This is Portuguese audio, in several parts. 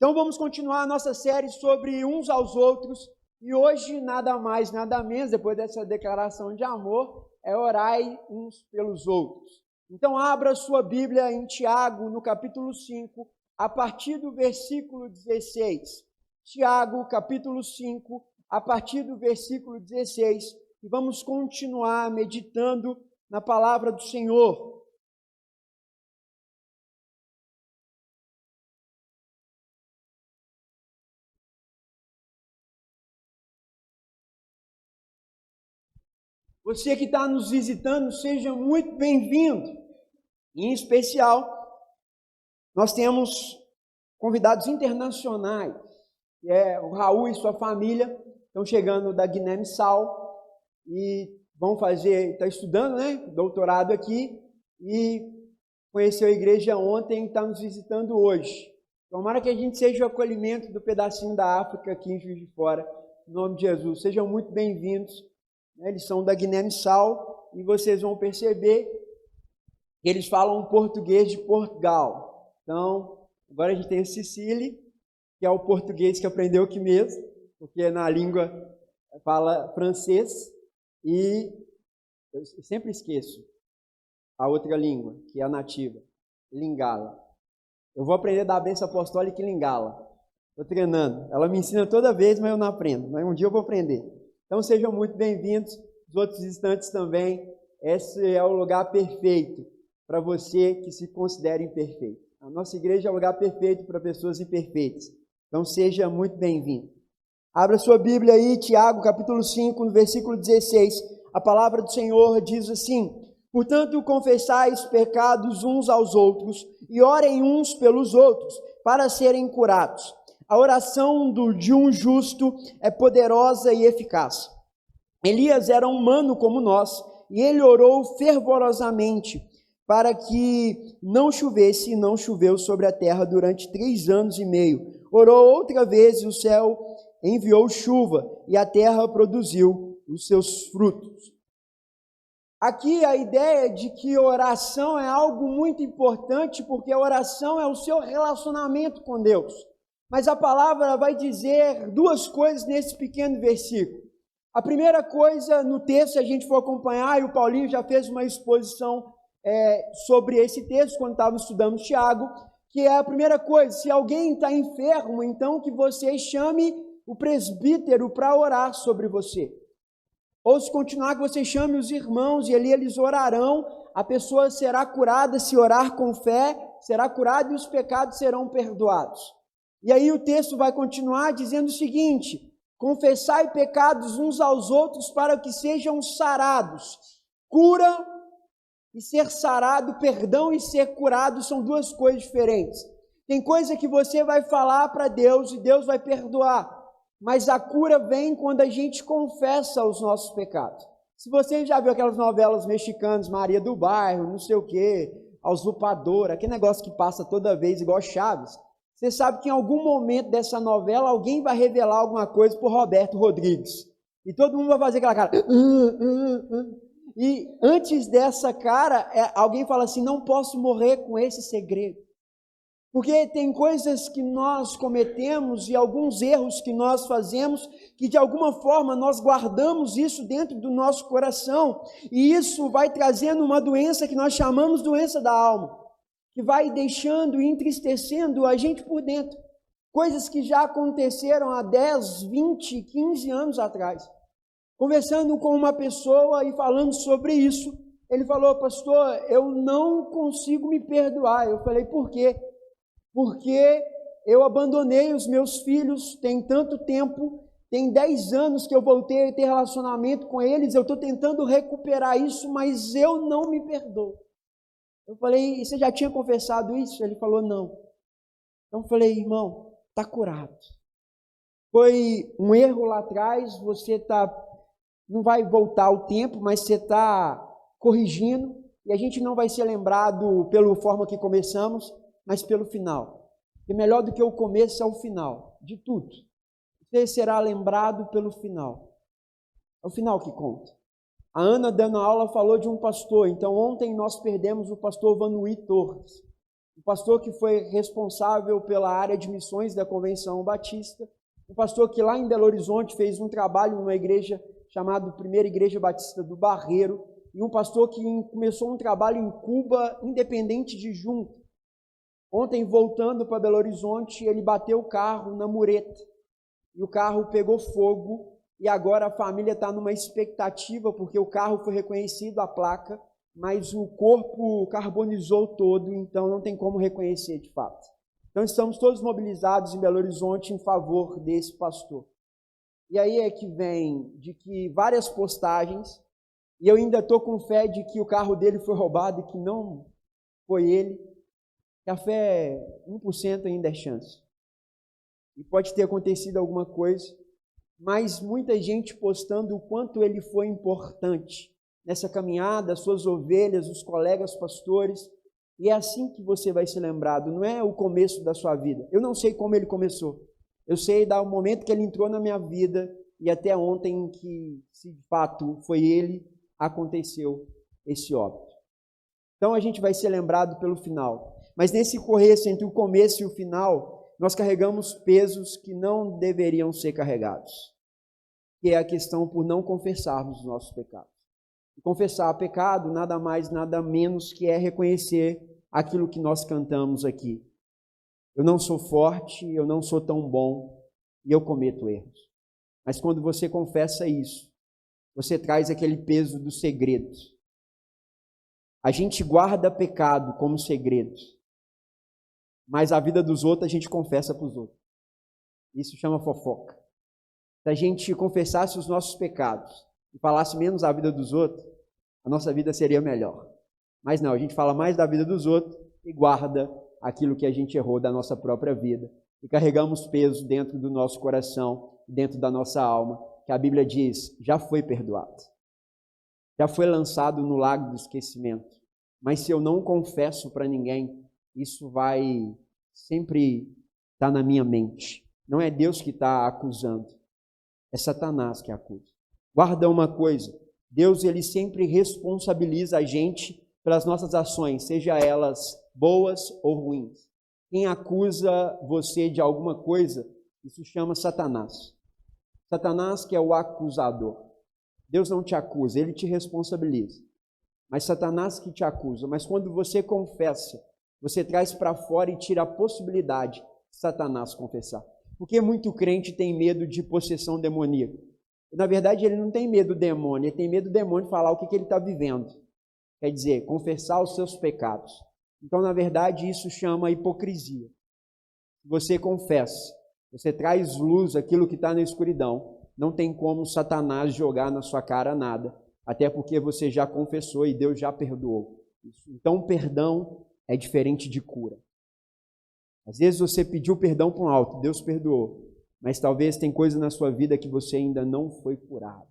Então vamos continuar a nossa série sobre uns aos outros, e hoje nada mais, nada menos, depois dessa declaração de amor, é orai uns pelos outros. Então abra sua Bíblia em Tiago, no capítulo 5, a partir do versículo 16. Tiago, capítulo 5, a partir do versículo 16, e vamos continuar meditando na palavra do Senhor. Você que está nos visitando, seja muito bem-vindo. Em especial, nós temos convidados internacionais, que é o Raul e sua família, estão chegando da Guiné-Bissau e vão fazer, está estudando, né, doutorado aqui, e conheceu a igreja ontem e está nos visitando hoje. Tomara que a gente seja o acolhimento do pedacinho da África aqui em Juiz de Fora, em nome de Jesus. Sejam muito bem-vindos. Eles são da Guiné-Bissau e vocês vão perceber que eles falam português de Portugal. Então, agora a gente tem o Cecília, que é o português que aprendeu aqui mesmo, porque na língua fala francês, e eu sempre esqueço a outra língua, que é a nativa, Lingala. Eu vou aprender da bênção apostólica em Lingala. Estou treinando. Ela me ensina toda vez, mas eu não aprendo. Mas um dia eu vou aprender. Então sejam muito bem-vindos, os outros visitantes também. Esse é o lugar perfeito para você que se considera imperfeito. A nossa igreja é o lugar perfeito para pessoas imperfeitas. Então seja muito bem-vindo. Abra sua Bíblia aí, Tiago, capítulo 5, no versículo 16. A palavra do Senhor diz assim: portanto, confessais pecados uns aos outros e orem uns pelos outros para serem curados. A oração de um justo é poderosa e eficaz. Elias era humano como nós, e ele orou fervorosamente para que não chovesse, e não choveu sobre a terra durante 3 anos e meio. Orou outra vez, e o céu enviou chuva, e a terra produziu os seus frutos. Aqui a ideia de que oração é algo muito importante, porque a oração é o seu relacionamento com Deus. Mas a palavra vai dizer 2 coisas nesse pequeno versículo. A primeira coisa, no texto, se a gente for acompanhar, e o Paulinho já fez uma exposição sobre esse texto, quando estava estudando Tiago, que é a primeira coisa: se alguém está enfermo, então que você chame o presbítero para orar sobre você. Ou se continuar, que você chame os irmãos, e ali eles orarão, a pessoa será curada, se orar com fé, será curada e os pecados serão perdoados. E aí o texto vai continuar dizendo o seguinte: confessai pecados uns aos outros para que sejam sarados. Cura e ser sarado, perdão e ser curado são 2 coisas diferentes. Tem coisa que você vai falar para Deus e Deus vai perdoar, mas a cura vem quando a gente confessa os nossos pecados. Se você já viu aquelas novelas mexicanas, Maria do Bairro, não sei o quê, A Usurpadora, aquele negócio que passa toda vez igual Chaves, você sabe que em algum momento dessa novela alguém vai revelar alguma coisa para o Roberto Rodrigues. E todo mundo vai fazer aquela cara. E antes dessa cara, alguém fala assim: não posso morrer com esse segredo. Porque tem coisas que nós cometemos e alguns erros que nós fazemos que de alguma forma nós guardamos isso dentro do nosso coração. E isso vai trazendo uma doença que nós chamamos doença da alma, que vai deixando e entristecendo a gente por dentro. Coisas que já aconteceram há 10, 20, 15 anos atrás. Conversando com uma pessoa e falando sobre isso, ele falou: pastor, eu não consigo me perdoar. Eu falei: por quê? Porque eu abandonei os meus filhos tem tanto tempo, tem 10 anos que eu voltei a ter relacionamento com eles, eu estou tentando recuperar isso, mas eu não me perdoo. Eu falei: e você já tinha confessado isso? Ele falou: não. Então eu falei: irmão, está curado. Foi um erro lá atrás, você não vai voltar o tempo, mas você está corrigindo, e a gente não vai ser lembrado pela forma que começamos, mas pelo final. E melhor do que o começo é o final, de tudo. Você será lembrado pelo final. É o final que conta. A Ana, dando aula, falou de um pastor. Então, ontem nós perdemos o pastor Vanuí Torres. um pastor que foi responsável pela área de missões da Convenção Batista, um pastor que lá em Belo Horizonte fez um trabalho numa igreja chamada Primeira Igreja Batista do Barreiro, e um pastor que começou um trabalho em Cuba, independente de junta. Ontem, voltando para Belo Horizonte, ele bateu o carro na mureta, e o carro pegou fogo, e agora a família está numa expectativa, porque o carro foi reconhecido, a placa, mas o corpo carbonizou todo, então não tem como reconhecer de fato. Então estamos todos mobilizados em Belo Horizonte em favor desse pastor. E aí é que vem de que várias postagens, e eu ainda estou com fé de que o carro dele foi roubado e que não foi ele, que a fé 1% ainda é chance. E pode ter acontecido alguma coisa, mas muita gente postando o quanto ele foi importante nessa caminhada, as suas ovelhas, os colegas pastores, e é assim que você vai ser lembrado, não é o começo da sua vida. Eu não sei como ele começou, eu sei do momento que ele entrou na minha vida e até ontem que, se de fato foi ele, aconteceu esse óbito. Então a gente vai ser lembrado pelo final, mas nesse correço entre o começo e o final, nós carregamos pesos que não deveriam ser carregados, que é a questão por não confessarmos os nossos pecados. E confessar pecado nada mais, nada menos que é reconhecer aquilo que nós cantamos aqui. Eu não sou forte, eu não sou tão bom e eu cometo erros. Mas quando você confessa isso, você traz aquele peso dos segredos. A gente guarda pecado como segredos, mas a vida dos outros a gente confessa para os outros. Isso chama fofoca. Se a gente confessasse os nossos pecados e falasse menos a vida dos outros, a nossa vida seria melhor. Mas não, a gente fala mais da vida dos outros e guarda aquilo que a gente errou da nossa própria vida. E carregamos peso dentro do nosso coração, dentro da nossa alma, que a Bíblia diz, já foi perdoado. Já foi lançado no lago do esquecimento. Mas se eu não confesso para ninguém, isso vai sempre estar na minha mente. Não é Deus que está acusando, é Satanás que acusa. Guarda uma coisa, Deus ele sempre responsabiliza a gente pelas nossas ações, seja elas boas ou ruins. Quem acusa você de alguma coisa, isso chama Satanás. Satanás que é o acusador. Deus não te acusa, ele te responsabiliza. Mas Satanás que te acusa. Mas quando você confessa, você traz para fora e tira a possibilidade de Satanás confessar. Porque muito crente tem medo de possessão demoníaca. Na verdade, ele não tem medo do demônio, ele tem medo do demônio falar o que ele está vivendo. Quer dizer, confessar os seus pecados. Então, na verdade, isso chama hipocrisia. Você confessa, você traz luz àquilo que está na escuridão. Não tem como Satanás jogar na sua cara nada, até porque você já confessou e Deus já perdoou. Então, perdão é diferente de cura. Às vezes você pediu perdão para um alto, Deus perdoou, mas talvez tem coisa na sua vida que você ainda não foi curado.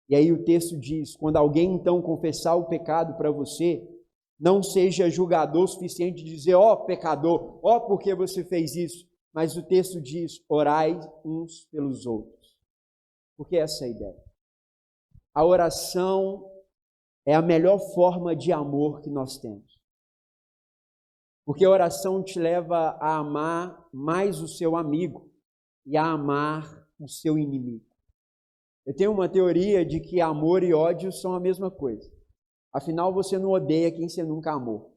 E aí o texto diz, quando alguém então confessar o pecado para você, não seja julgador o suficiente de dizer, ó pecador, ó porque você fez isso, mas o texto diz, orai uns pelos outros. Porque essa é a ideia. A oração é a melhor forma de amor que nós temos. Porque a oração te leva a amar mais o seu amigo e a amar o seu inimigo. Eu tenho uma teoria de que amor e ódio são a mesma coisa. Afinal, você não odeia quem você nunca amou.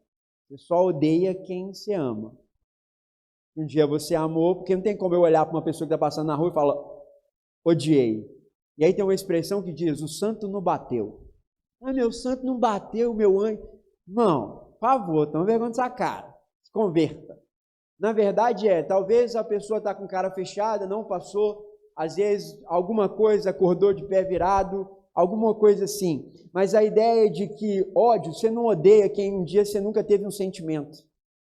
Você só odeia quem você ama. Um dia você amou, porque não tem como eu olhar para uma pessoa que está passando na rua e falar, odiei. E aí tem uma expressão que diz, o santo não bateu. Ah, meu santo não bateu, meu anjo. Não, por favor, toma vergonha dessa cara. Se converta. Na verdade talvez a pessoa está com cara fechada, não passou, às vezes alguma coisa acordou de pé virado, alguma coisa assim. Mas a ideia é de que ódio, você não odeia quem um dia você nunca teve um sentimento.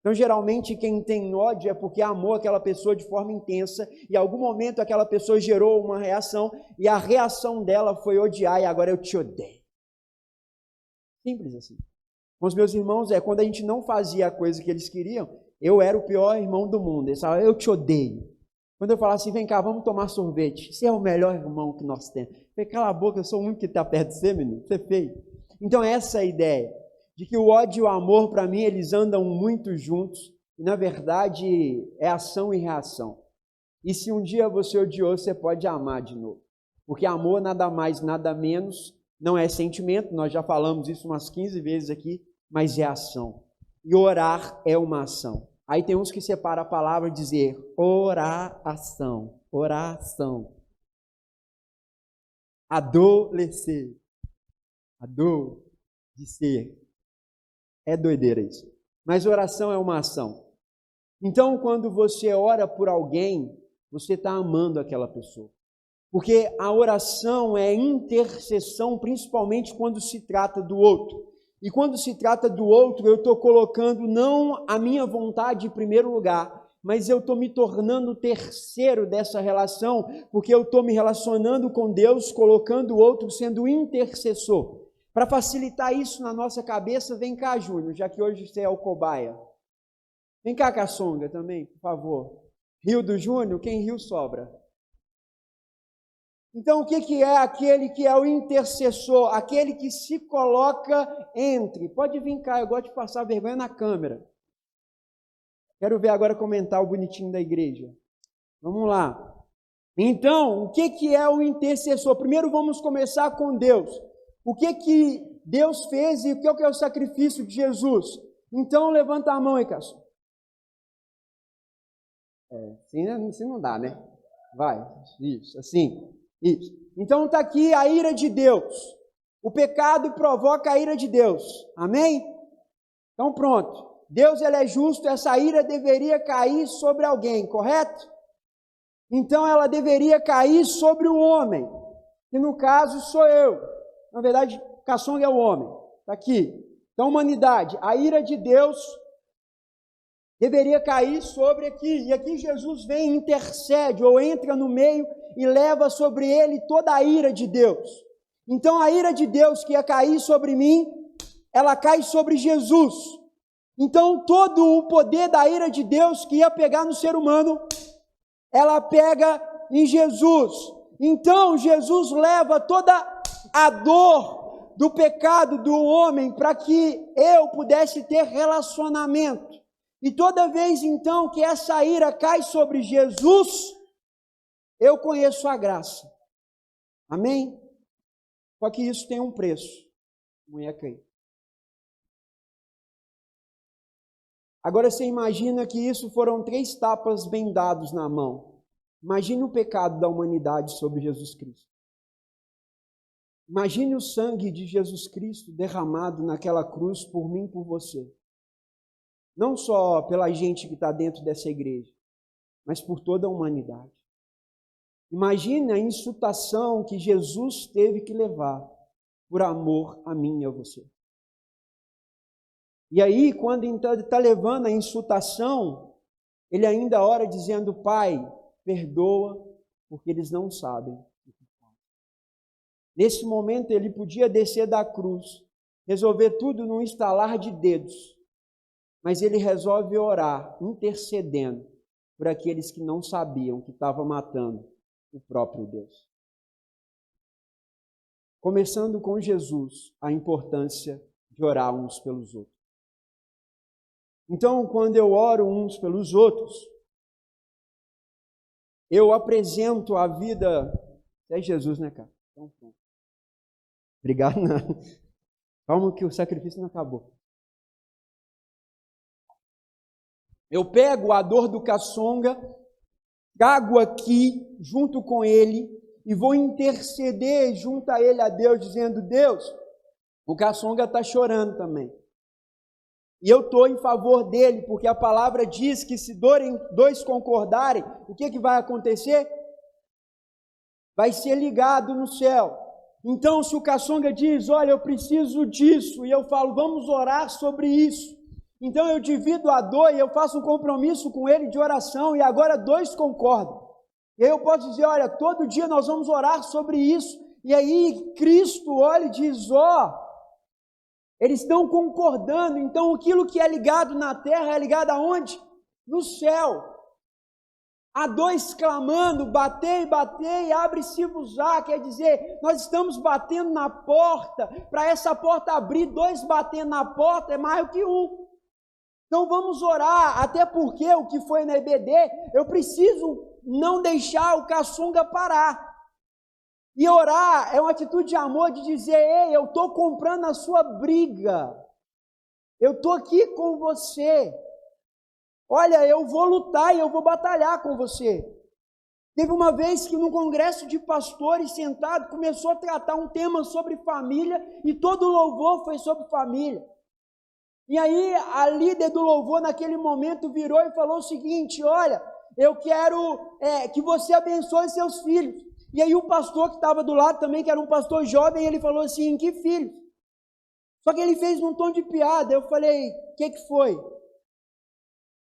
Então, geralmente, quem tem ódio é porque amou aquela pessoa de forma intensa e em algum momento aquela pessoa gerou uma reação e a reação dela foi odiar e agora eu te odeio. Simples assim. Com os meus irmãos quando a gente não fazia a coisa que eles queriam, eu era o pior irmão do mundo. Eles falavam, eu te odeio. Quando eu falava assim, vem cá, vamos tomar sorvete. Você é o melhor irmão que nós temos. Eu falei, cala a boca, eu sou o único que está perto de você, menino. Você é feio. Então, essa é a ideia de que o ódio e o amor, para mim, eles andam muito juntos, e na verdade é ação e reação. E se um dia você odiou, você pode amar de novo. Porque amor nada mais, nada menos, não é sentimento, nós já falamos isso umas 15 vezes aqui, mas é ação. E orar é uma ação. Aí tem uns que separam a palavra e dizer oração, oração. Adolecer, de ser. É doideira isso. Mas oração é uma ação. Então, quando você ora por alguém, você está amando aquela pessoa. Porque a oração é intercessão, principalmente quando se trata do outro. E quando se trata do outro, eu estou colocando não a minha vontade em primeiro lugar, mas eu estou me tornando terceiro dessa relação, porque eu estou me relacionando com Deus, colocando o outro sendo intercessor. Para facilitar isso na nossa cabeça, vem cá, Júnior, já que hoje você é o cobaia. Vem cá, Caçonga, também, por favor. Rio do Júnior, quem riu sobra. Então, o que é aquele que é o intercessor? Aquele que se coloca entre. Pode vir cá, eu gosto de passar vergonha na câmera. Quero ver agora comentar o bonitinho da igreja. Vamos lá. Então, o que é o intercessor? Primeiro vamos começar com Deus. O que Deus fez e o que é o sacrifício de Jesus? Então, levanta a mão aí, Cássio. Assim não dá, né? Vai, isso, assim, isso. Então está aqui a ira de Deus. O pecado provoca a ira de Deus. Amém? Então pronto. Deus, ele é justo, essa ira deveria cair sobre alguém, correto? Então ela deveria cair sobre o homem, que no caso sou eu. Na verdade, Caçonga é o homem. Está aqui. Então, humanidade, a ira de Deus deveria cair sobre aqui. E aqui Jesus vem, intercede, ou entra no meio e leva sobre ele toda a ira de Deus. Então, a ira de Deus que ia cair sobre mim, ela cai sobre Jesus. Então, todo o poder da ira de Deus que ia pegar no ser humano, ela pega em Jesus. Então, Jesus leva toda a dor do pecado do homem para que eu pudesse ter relacionamento. E toda vez, então, que essa ira cai sobre Jesus, eu conheço a graça. Amém? Só que isso tem um preço. Munheca aí. Agora você imagina que isso foram 3 tapas bem dados na mão. Imagine o pecado da humanidade sobre Jesus Cristo. Imagine o sangue de Jesus Cristo derramado naquela cruz por mim e por você. Não só pela gente que está dentro dessa igreja, mas por toda a humanidade. Imagine a insultação que Jesus teve que levar por amor a mim e a você. E aí, quando então ele está levando a insultação, ele ainda ora dizendo: Pai, perdoa, porque eles não sabem o que fazem. Nesse momento, ele podia descer da cruz, resolver tudo num estalar de dedos, mas ele resolve orar, intercedendo por aqueles que não sabiam que estava matando o próprio Deus. Começando com Jesus, a importância de orar uns pelos outros. Então, quando eu oro uns pelos outros, eu apresento a vida... É Jesus, né, cara? Então, obrigado, não. Calma que o sacrifício não acabou. Eu pego a dor do Caçonga, trago aqui junto com ele e vou interceder junto a ele, a Deus, dizendo: Deus, o Caçonga está chorando também. E eu estou em favor dele, porque a palavra diz que se dois concordarem, o que vai acontecer? Vai ser ligado no céu. Então, se o Caçonga diz: olha, eu preciso disso, e eu falo: vamos orar sobre isso. Então eu divido a dor e eu faço um compromisso com ele de oração, e agora 2 concordam. E aí eu posso dizer: olha, todo dia nós vamos orar sobre isso. E aí Cristo olha e diz: eles estão concordando. Então aquilo que é ligado na terra é ligado aonde? No céu. Há dois clamando, batei, batei, abre-se-vos-á, quer dizer, nós estamos batendo na porta, para essa porta abrir, dois batendo na porta é mais do que um. Então vamos orar, até porque o que foi na EBD, eu preciso não deixar o caçunga parar. E orar é uma atitude de amor, de dizer, ei, eu estou comprando a sua briga, eu estou aqui com você. Olha, eu vou lutar e eu vou batalhar com você. Teve uma vez que num congresso de pastores sentado, começou a tratar um tema sobre família e todo o louvor foi sobre família. E aí a líder do louvor naquele momento virou e falou o seguinte, olha, eu quero que você abençoe seus filhos. E aí o pastor que estava do lado também, que era um pastor jovem, ele falou assim, que filhos? Só que ele fez num tom de piada, eu falei, o que foi?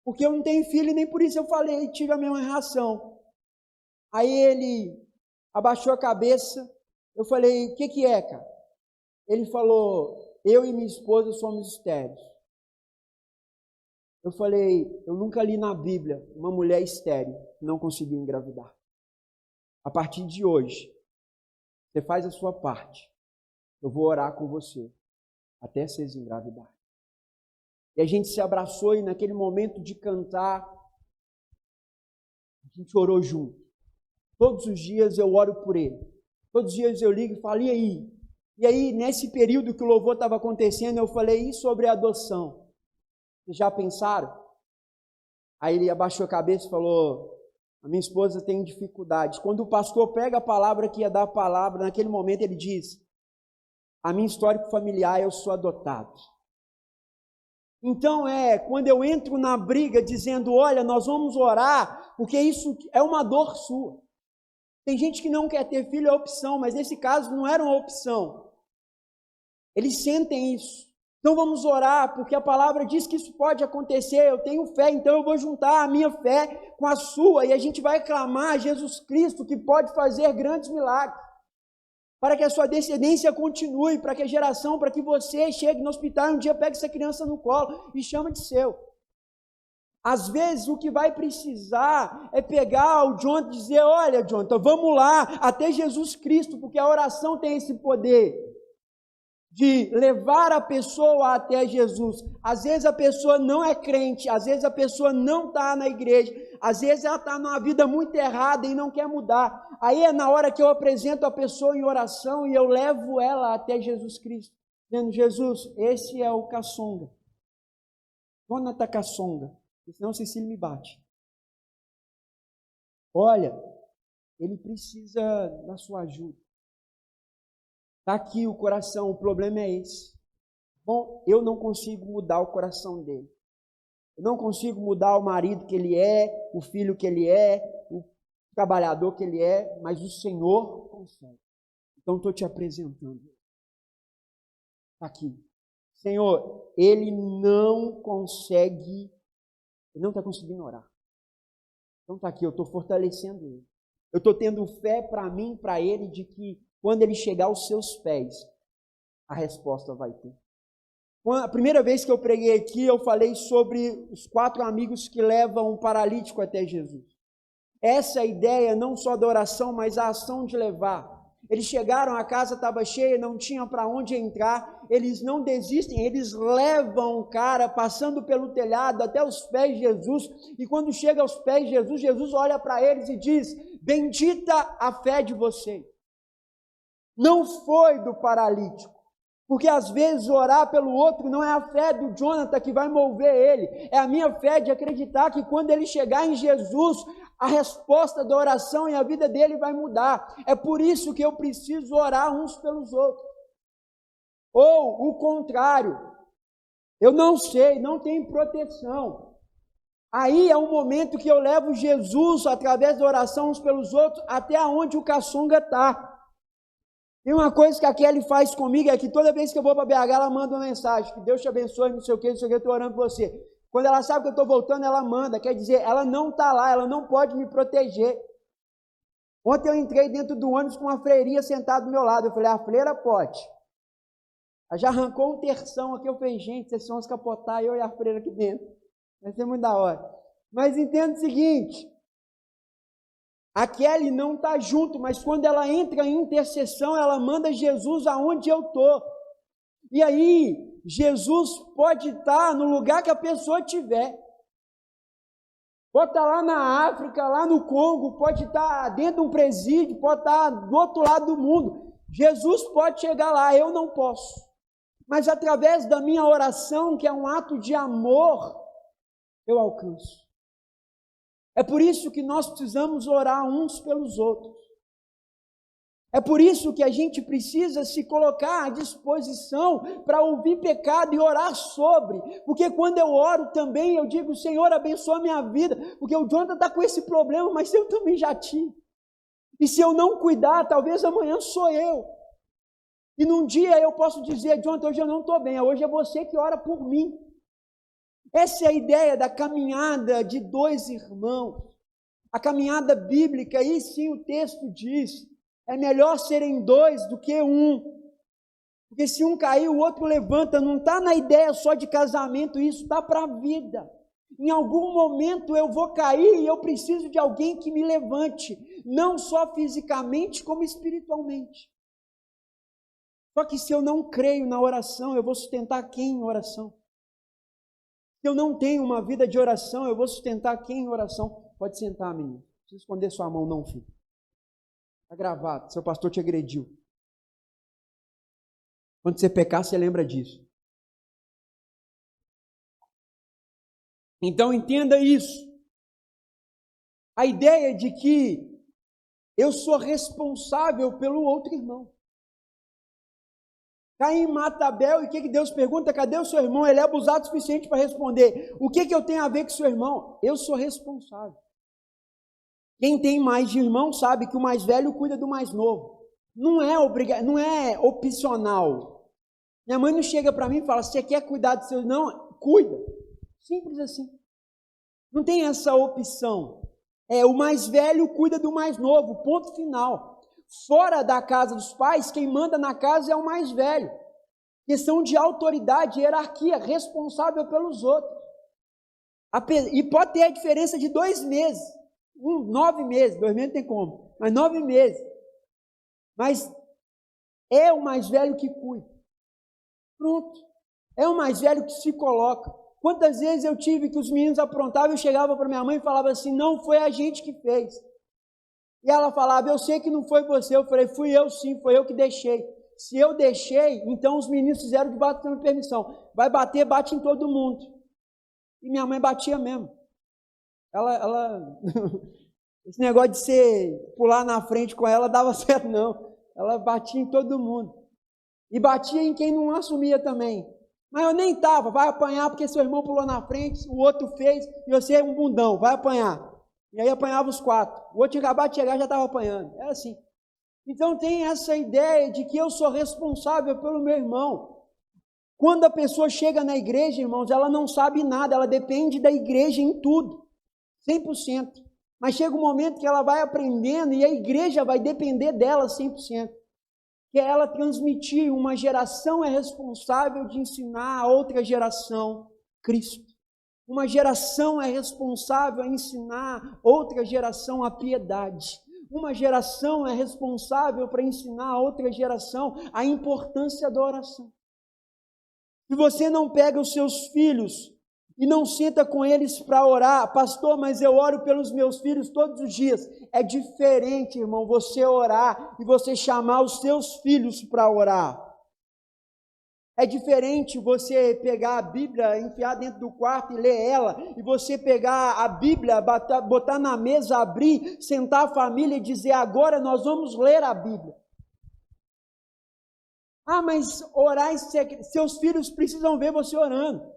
Porque eu não tenho filho, nem por isso eu falei, tive a mesma reação. Aí ele abaixou a cabeça, eu falei, o que é, cara? Ele falou, eu e minha esposa somos estéreis. Eu falei, eu nunca li na Bíblia uma mulher estéril que não conseguiu engravidar. A partir de hoje, você faz a sua parte, eu vou orar com você, até vocês engravidar. E a gente se abraçou e naquele momento de cantar, a gente orou junto. Todos os dias eu oro por ele. Todos os dias eu ligo e falo, e aí? E aí, nesse período que o louvor estava acontecendo, eu falei, e sobre a adoção? Vocês já pensaram? Aí ele abaixou a cabeça e falou, a minha esposa tem dificuldades. Quando o pastor pega a palavra que ia dar a palavra, naquele momento ele diz, a minha história familiar, eu sou adotado. Então quando eu entro na briga dizendo, olha, nós vamos orar, porque isso é uma dor sua. Tem gente que não quer ter filho, é opção, mas nesse caso não era uma opção. Eles sentem isso. Então vamos orar, porque a palavra diz que isso pode acontecer, eu tenho fé, então eu vou juntar a minha fé com a sua, e a gente vai clamar a Jesus Cristo, que pode fazer grandes milagres, para que a sua descendência continue, para que a geração, para que você chegue no hospital e um dia pegue essa criança no colo e chama de seu. Às vezes o que vai precisar é pegar o Jonathan e dizer, olha Jonathan, vamos lá até Jesus Cristo, porque a oração tem esse poder de levar a pessoa até Jesus. Às vezes a pessoa não é crente, às vezes a pessoa não está na igreja, às vezes ela está numa vida muito errada e não quer mudar. Aí é na hora que eu apresento a pessoa em oração e eu levo ela até Jesus Cristo, dizendo, Jesus, esse é o caçonga. Jonathan caçonga, senão Cecília me bate. Olha, ele precisa da sua ajuda. Está aqui o coração, o problema é esse. Bom, eu não consigo mudar o coração dele. Eu não consigo mudar o marido que ele é, o filho que ele é, o trabalhador que ele é, mas o Senhor consegue. Então estou te apresentando. Está aqui. Senhor, ele não consegue, ele não está conseguindo orar. Então está aqui, eu estou fortalecendo ele. Eu estou tendo fé para mim, para ele, de que quando ele chegar aos seus pés, a resposta vai ter. A primeira vez que eu preguei aqui, eu falei sobre os 4 amigos que levam um paralítico até Jesus. Essa é a ideia não só da oração, mas a ação de levar. Eles chegaram, a casa estava cheia, não tinham para onde entrar, eles não desistem, eles levam o cara passando pelo telhado até os pés de Jesus, e quando chega aos pés de Jesus, Jesus olha para eles e diz, bendita a fé de vocês. Não foi do paralítico, porque às vezes orar pelo outro não é a fé do Jonathan que vai mover ele, é a minha fé de acreditar que quando ele chegar em Jesus, a resposta da oração e a vida dele vai mudar. É por isso que eu preciso orar uns pelos outros. Ou o contrário, eu não sei, não tenho proteção. Aí é um momento que eu levo Jesus através da oração uns pelos outros até onde o caçunga está. E uma coisa que a Kelly faz comigo é que toda vez que eu vou para BH, ela manda uma mensagem, que Deus te abençoe, não sei o que, eu estou orando por você. Quando ela sabe que eu estou voltando, ela manda, quer dizer, ela não está lá, ela não pode me proteger. Ontem eu entrei dentro do ônibus com uma freirinha sentada do meu lado, eu falei, a freira pode. Ela já arrancou um terção aqui, eu falei, gente, vocês vão escapotar, eu e a freira aqui dentro. Vai ser muito da hora. Mas entenda o seguinte, A Kelly não está junto, mas quando ela entra em intercessão, ela manda Jesus aonde eu estou. E aí, Jesus pode estar no lugar que a pessoa estiver. Pode estar lá na África, lá no Congo, pode estar dentro de um presídio, pode estar do outro lado do mundo. Jesus pode chegar lá, eu não posso. Mas através da minha oração, que é um ato de amor, eu alcanço. É por isso que nós precisamos orar uns pelos outros. É por isso que a gente precisa se colocar à disposição para ouvir pecado e orar sobre. Porque quando eu oro também, eu digo, Senhor, abençoa a minha vida. Porque o Jonathan está com esse problema, mas eu também já tive. E se eu não cuidar, talvez amanhã sou eu. E num dia eu posso dizer, Jonathan, hoje eu não estou bem. Hoje é você que ora por mim. Essa é a ideia da caminhada de dois irmãos. A caminhada bíblica, aí sim o texto diz, é melhor serem dois do que um. Porque se um cair, o outro levanta. Não está na ideia só de casamento, isso está para a vida. Em algum momento eu vou cair e eu preciso de alguém que me levante. Não só fisicamente, como espiritualmente. Só que se eu não creio na oração, eu vou sustentar quem em oração? Se eu não tenho uma vida de oração, eu vou sustentar quem em oração? Pode sentar, menino. Não precisa esconder sua mão, não, filho. Está gravado, seu pastor te agrediu. Quando você pecar, você lembra disso. Então entenda isso. A ideia de que eu sou responsável pelo outro irmão. Caim mata Abel e o que Deus pergunta? Cadê o seu irmão? Ele é abusado o suficiente para responder. O que eu tenho a ver com o seu irmão? Eu sou responsável. Quem tem mais de irmão sabe que o mais velho cuida do mais novo. Não é opcional. Minha mãe não chega para mim e fala, você quer cuidar dos seus? Não, cuida. Simples assim. Não tem essa opção. O mais velho cuida do mais novo, ponto final. Fora da casa dos pais, quem manda na casa é o mais velho. Questão de autoridade, hierarquia, responsável pelos outros. E pode ter a diferença de 2 meses. 9 meses, 2 meses não tem como, mas 9 meses. Mas é o mais velho que cuida. Pronto. É o mais velho que se coloca. Quantas vezes eu tive que os meninos aprontavam, eu chegava para minha mãe e falava assim, não foi a gente que fez. E ela falava, eu sei que não foi você. Eu falei, fui eu sim, foi eu que deixei. Se eu deixei, então os meninos fizeram de bater com permissão. Vai bater, bate em todo mundo. E minha mãe batia mesmo. Ela esse negócio de você pular na frente com ela dava certo não. Ela batia em todo mundo. E batia em quem não assumia também. Mas eu nem estava, vai apanhar porque seu irmão pulou na frente, o outro fez, e você é um bundão, vai apanhar. E aí apanhava os 4. O outro tinha acabado de chegar, já estava apanhando. É assim. Então tem essa ideia de que eu sou responsável pelo meu irmão. Quando a pessoa chega na igreja, irmãos, ela não sabe nada, ela depende da igreja em tudo. 100%. Mas chega um momento que ela vai aprendendo e a igreja vai depender dela 100%. Que é ela transmitir. Uma geração é responsável de ensinar a outra geração Cristo. Uma geração é responsável a ensinar outra geração a piedade. Uma geração é responsável para ensinar a outra geração a importância da oração. Se você não pega os seus filhos e não senta com eles para orar, pastor, mas eu oro pelos meus filhos todos os dias. É diferente, irmão, você orar e você chamar os seus filhos para orar. É diferente você pegar a Bíblia, enfiar dentro do quarto e ler ela, e você pegar a Bíblia, botar na mesa, abrir, sentar a família e dizer, agora nós vamos ler a Bíblia. Ah, mas orar em segredo, seus filhos precisam ver você orando.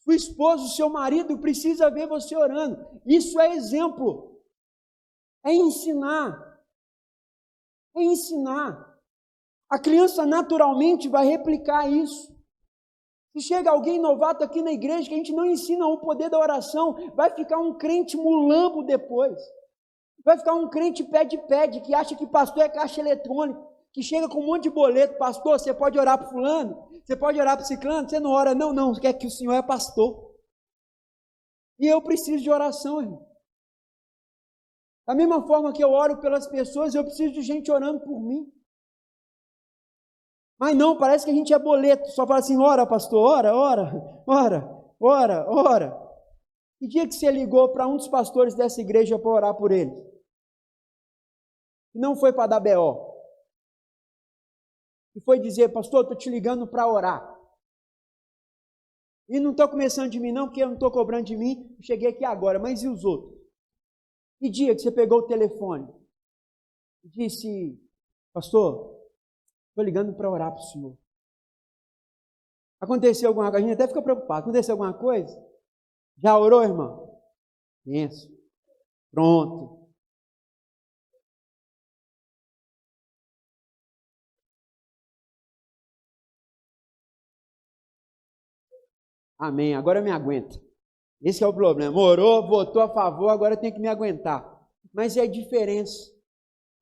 Sua esposa, seu marido precisa ver você orando. Isso é exemplo. É ensinar. É ensinar. A criança naturalmente vai replicar isso. Se chega alguém novato aqui na igreja que a gente não ensina o poder da oração, vai ficar um crente mulambo depois. Vai ficar um crente pede, que acha que pastor é caixa eletrônico, que chega com um monte de boleto. Pastor, você pode orar para fulano? Você pode orar para ciclano? Você não ora? Não, quer que o senhor é pastor. E eu preciso de oração, irmão. Da mesma forma que eu oro pelas pessoas, eu preciso de gente orando por mim. Mas não, parece que a gente é boleto, só fala assim, ora pastor, ora. Que dia que você ligou para um dos pastores dessa igreja para orar por ele? E não foi para dar BO. E foi dizer, pastor, estou te ligando para orar. E não estou começando de mim não, porque eu não estou cobrando de mim, cheguei aqui agora, mas e os outros? Que dia que você pegou o telefone e disse, pastor, estou ligando para orar para o senhor. Aconteceu alguma coisa? A gente até fica preocupado. Aconteceu alguma coisa? Já orou, irmão? Isso. Pronto. Amém. Agora eu me aguento. Esse é o problema. Orou, votou a favor, agora tem que me aguentar. Mas é a diferença.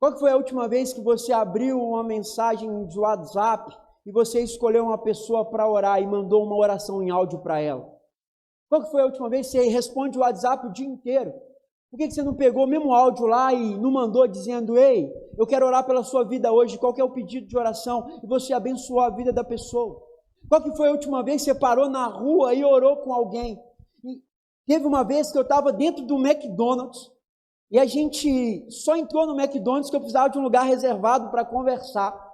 Qual que foi a última vez que você abriu uma mensagem de WhatsApp e você escolheu uma pessoa para orar e mandou uma oração em áudio para ela? Qual que foi a última vez que você responde o WhatsApp o dia inteiro? Por que você não pegou o mesmo áudio lá e não mandou dizendo, ei, eu quero orar pela sua vida hoje, qual que é o pedido de oração? E você abençoou a vida da pessoa. Qual que foi a última vez que você parou na rua e orou com alguém? E teve uma vez que eu estava dentro do McDonald's e a gente só entrou no McDonald's que eu precisava de um lugar reservado para conversar.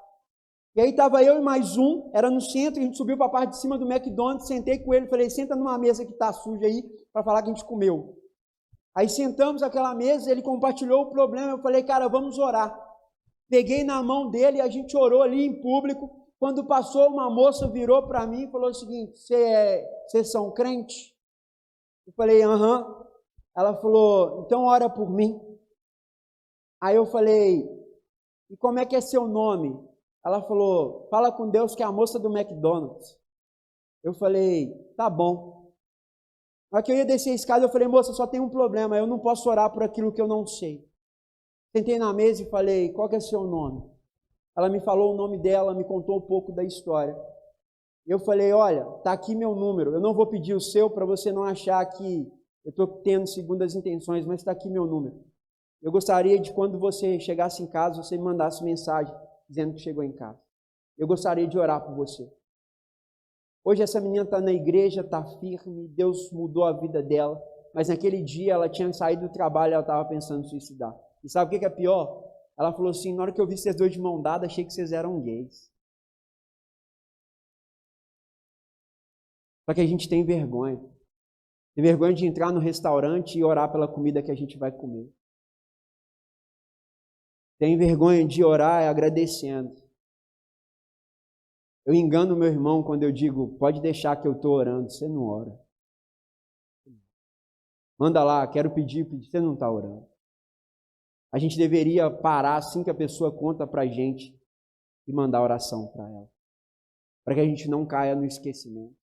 E aí estava eu e mais um, era no centro, a gente subiu para a parte de cima do McDonald's, sentei com ele, falei, senta numa mesa que está suja aí, para falar que a gente comeu. Aí sentamos naquela mesa, ele compartilhou o problema, eu falei, cara, vamos orar. Peguei na mão dele e a gente orou ali em público. Quando passou, uma moça virou para mim e falou o seguinte, vocês são crentes? Eu falei, aham. Ela falou, então ora por mim. Aí eu falei, e como é que é seu nome? Ela falou, fala com Deus que é a moça do McDonald's. Eu falei, tá bom. Na hora que eu ia descer a escada, eu falei, moça, só tem um problema, eu não posso orar por aquilo que eu não sei. Sentei na mesa e falei, qual que é seu nome? Ela me falou o nome dela, me contou um pouco da história. Eu falei, olha, tá aqui meu número, eu não vou pedir o seu para você não achar que eu estou tendo segundas intenções, mas está aqui meu número. Eu gostaria de quando você chegasse em casa, você me mandasse mensagem dizendo que chegou em casa. Eu gostaria de orar por você. Hoje essa menina está na igreja, está firme, Deus mudou a vida dela, mas naquele dia ela tinha saído do trabalho e ela estava pensando em suicidar. E sabe o que é pior? Ela falou assim, na hora que eu vi vocês dois de mão dada, achei que vocês eram gays. Só que a gente tem vergonha. Tem vergonha de entrar no restaurante e orar pela comida que a gente vai comer. Tem vergonha de orar agradecendo. Eu engano meu irmão quando eu digo, pode deixar que eu estou orando, você não ora. Manda lá, quero pedir, você não está orando. A gente deveria parar assim que a pessoa conta para a gente e mandar oração para ela. Para que a gente não caia no esquecimento.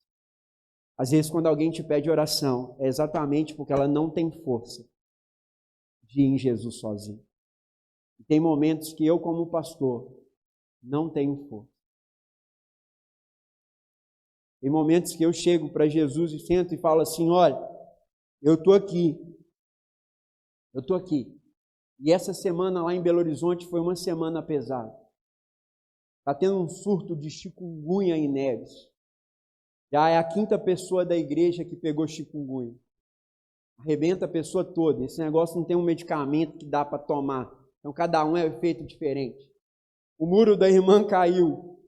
Às vezes quando alguém te pede oração, é exatamente porque ela não tem força de ir em Jesus sozinho. E tem momentos que eu como pastor não tenho força. Tem momentos que eu chego para Jesus e sento e falo assim, olha, eu estou aqui. E essa semana lá em Belo Horizonte foi uma semana pesada. Está tendo um surto de chikungunya em Neves. Já é a 5ª pessoa da igreja que pegou chikungunya. Arrebenta a pessoa toda. Esse negócio não tem um medicamento que dá para tomar. Então cada um é um efeito diferente. O muro da irmã caiu.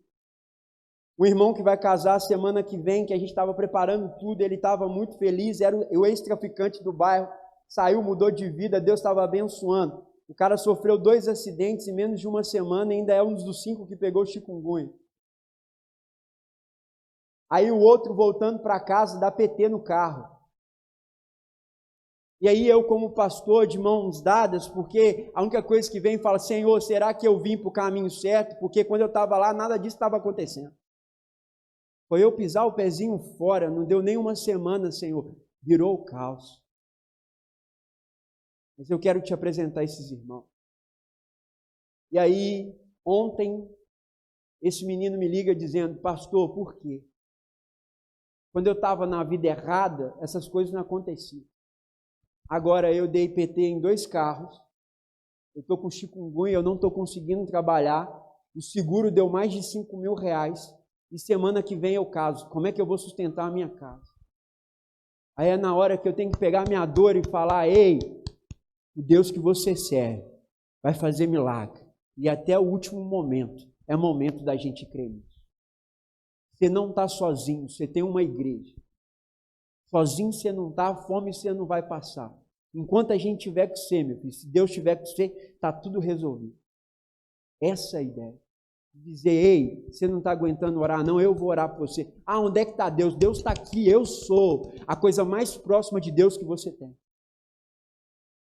O irmão que vai casar semana que vem, que a gente estava preparando tudo, ele estava muito feliz, era o ex-traficante do bairro, saiu, mudou de vida, Deus estava abençoando. O cara sofreu 2 acidentes em menos de uma semana e ainda é um dos 5 que pegou chikungunya. Aí o outro voltando para casa dá PT no carro. E aí eu como pastor de mãos dadas, porque a única coisa que vem e fala, Senhor, será que eu vim para o caminho certo? Porque quando eu estava lá, nada disso estava acontecendo. Foi eu pisar o pezinho fora, não deu nem uma semana, Senhor, virou o caos. Mas eu quero te apresentar esses irmãos. E aí, ontem, esse menino me liga dizendo, pastor, por quê? Quando eu estava na vida errada, essas coisas não aconteciam. Agora eu dei PT em 2 carros, eu estou com chikungunya, eu não estou conseguindo trabalhar, o seguro deu mais de R$ 5.000, e semana que vem eu caso, como é que eu vou sustentar a minha casa? Aí é na hora que eu tenho que pegar minha dor e falar, ei, o Deus que você serve vai fazer milagre, e até o último momento, é momento da gente crer nisso. Você não está sozinho, você tem uma igreja. Sozinho você não está, a fome você não vai passar. Enquanto a gente tiver com você, meu filho, se Deus tiver com você, está tudo resolvido. Essa é a ideia. Dizer, ei, você não está aguentando orar, não, eu vou orar por você. Ah, onde é que está Deus? Deus está aqui, eu sou a coisa mais próxima de Deus que você tem.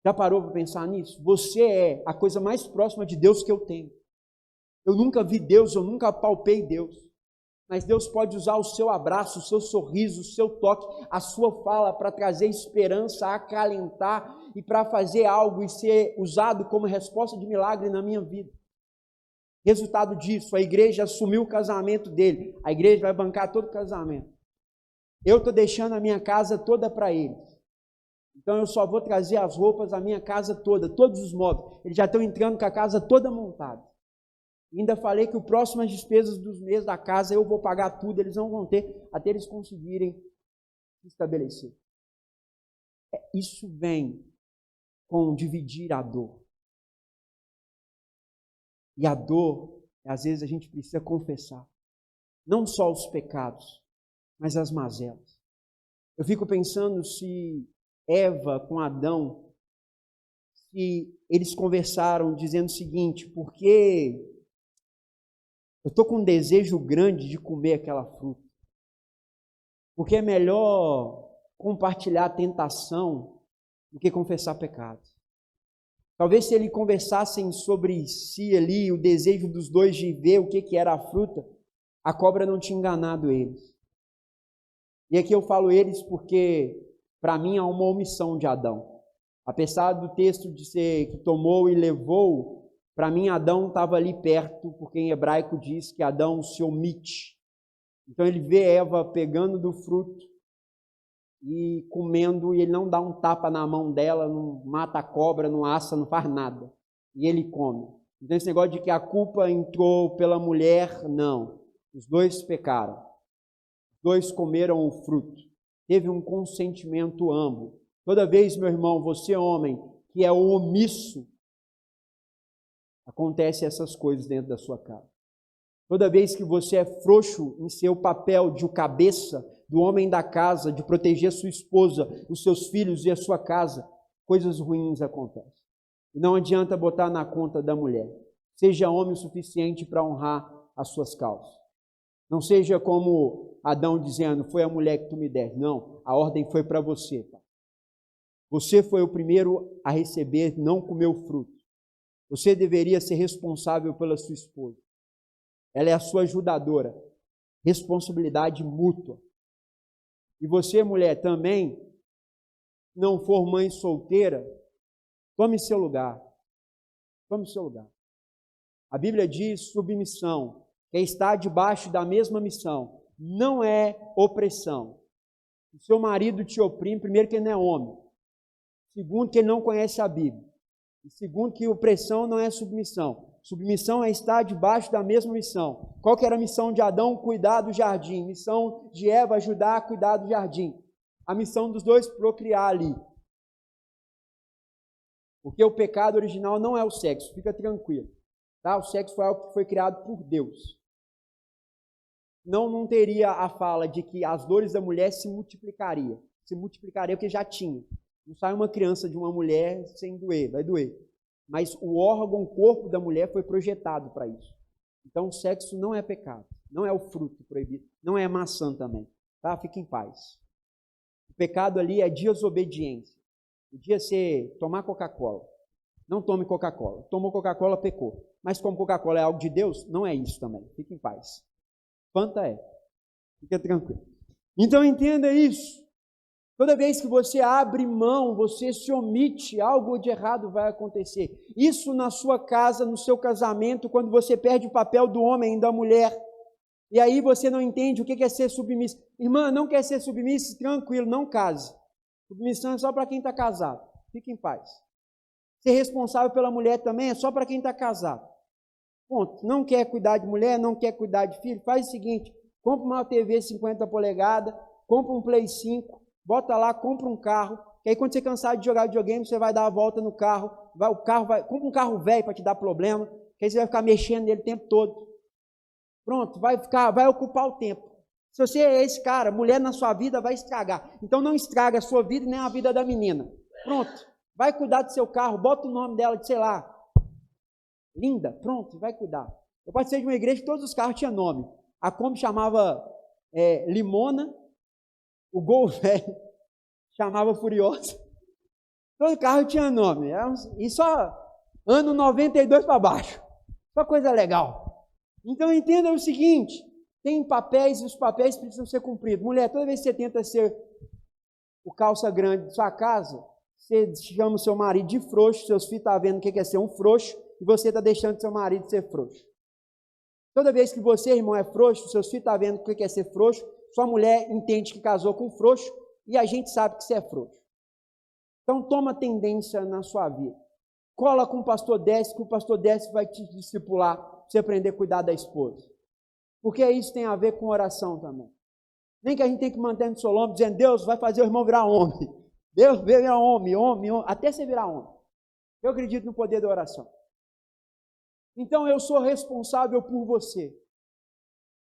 Já parou para pensar nisso? Você é a coisa mais próxima de Deus que eu tenho. Eu nunca vi Deus, eu nunca palpei Deus. Mas Deus pode usar o seu abraço, o seu sorriso, o seu toque, a sua fala para trazer esperança, acalentar e para fazer algo e ser usado como resposta de milagre na minha vida. Resultado disso, a igreja assumiu o casamento dele. A igreja vai bancar todo o casamento. Eu estou deixando a minha casa toda para eles. Então eu só vou trazer as roupas, a minha casa toda, todos os móveis. Eles já estão entrando com a casa toda montada. Ainda falei que o próximas despesas dos meses da casa eu vou pagar tudo, eles não vão ter, até eles conseguirem se estabelecer. Isso vem com dividir a dor. E a dor, às vezes a gente precisa confessar. Não só os pecados, mas as mazelas. Eu fico pensando se Eva com Adão, se eles conversaram dizendo o seguinte, porque eu estou com um desejo grande de comer aquela fruta. Porque é melhor compartilhar a tentação do que confessar pecados. Talvez se eles conversassem sobre si ali, o desejo dos dois de ver o que era a fruta, a cobra não tinha enganado eles. E aqui eu falo eles porque, para mim, há uma omissão de Adão. Apesar do texto de ser que tomou e levou, para mim, Adão estava ali perto, porque em hebraico diz que Adão se omite. Então ele vê Eva pegando do fruto e comendo, e ele não dá um tapa na mão dela, não mata a cobra, não assa, não faz nada. E ele come. Então esse negócio de que a culpa entrou pela mulher, não. Os dois pecaram. Os dois comeram o fruto. Teve um consentimento ambos. Toda vez, meu irmão, você homem, que é omisso, acontece essas coisas dentro da sua casa. Toda vez que você é frouxo em seu papel de cabeça do homem da casa, de proteger a sua esposa, os seus filhos e a sua casa, coisas ruins acontecem. E não adianta botar na conta da mulher. Seja homem o suficiente para honrar as suas causas. Não seja como Adão dizendo, foi a mulher que tu me deste. Não, a ordem foi para você, pai. Você foi o primeiro a receber, não comer o fruto. Você deveria ser responsável pela sua esposa. Ela é a sua ajudadora. Responsabilidade mútua. E você, mulher, também, não for mãe solteira, tome seu lugar. Tome seu lugar. A Bíblia diz submissão. Quem está debaixo da mesma missão não é opressão. O seu marido te oprime, primeiro que ele não é homem. Segundo que ele não conhece a Bíblia. E segundo que opressão não é submissão. Submissão é estar debaixo da mesma missão. Qual que era a missão de Adão? Cuidar do jardim. Missão de Eva, ajudar a cuidar do jardim. A missão dos dois, procriar ali. Porque o pecado original não é o sexo, fica tranquilo. Tá? O sexo foi algo que foi criado por Deus. Não teria a fala de que as dores da mulher se multiplicariam. Se multiplicaria porque já tinha. Não sai uma criança de uma mulher sem doer, vai doer. Mas o órgão, o corpo da mulher foi projetado para isso. Então o sexo não é pecado, não é o fruto proibido, não é maçã também. Tá? Fique em paz. O pecado ali é desobediência. Podia ser tomar Coca-Cola. Não tome Coca-Cola. Tomou Coca-Cola, pecou. Mas como Coca-Cola é algo de Deus, não é isso também. Fique em paz. Fanta é. Fica tranquilo. Então entenda isso. Toda vez que você abre mão, você se omite, algo de errado vai acontecer. Isso na sua casa, no seu casamento, quando você perde o papel do homem e da mulher. E aí você não entende o que é ser submisso. Irmã, não quer ser submisso? Tranquilo, não case. Submissão é só para quem está casado. Fique em paz. Ser responsável pela mulher também é só para quem está casado. Ponto. Não quer cuidar de mulher, não quer cuidar de filho, faz o seguinte, compra uma TV 50 polegadas, compra um Play 5, bota lá, compra um carro, que aí quando você cansar de jogar videogame, você vai dar a volta no carro, compra um carro velho para te dar problema, que aí você vai ficar mexendo nele o tempo todo. Pronto, vai ocupar o tempo. Se você é esse cara, mulher na sua vida vai estragar. Então não estraga a sua vida e nem a vida da menina. Pronto, vai cuidar do seu carro, bota o nome dela de, sei lá, Linda, pronto, vai cuidar. Eu participei de uma igreja que todos os carros tinham nome. A Kombi chamava Limona, o Gol velho chamava Furiosa. Todo carro tinha nome. E só ano 92 para baixo. Só coisa legal. Então entenda o seguinte, tem papéis e os papéis precisam ser cumpridos. Mulher, toda vez que você tenta ser o calça grande de sua casa, você chama o seu marido de frouxo, seus filhos estão vendo o que é ser um frouxo, e você está deixando seu marido ser frouxo. Toda vez que você, irmão, é frouxo, seus filhos estão vendo o que é ser frouxo, sua mulher entende que casou com frouxo, e a gente sabe que você é frouxo. Então toma tendência na sua vida. Cola com o pastor Décio, que o pastor Décio vai te discipular, para você aprender a cuidar da esposa. Porque isso tem a ver com oração também. Nem que a gente tem que manter no seu ombro, dizendo, Deus vai fazer o irmão virar homem. Deus vai virar homem, até você virar homem. Eu acredito no poder da oração. Então eu sou responsável por você,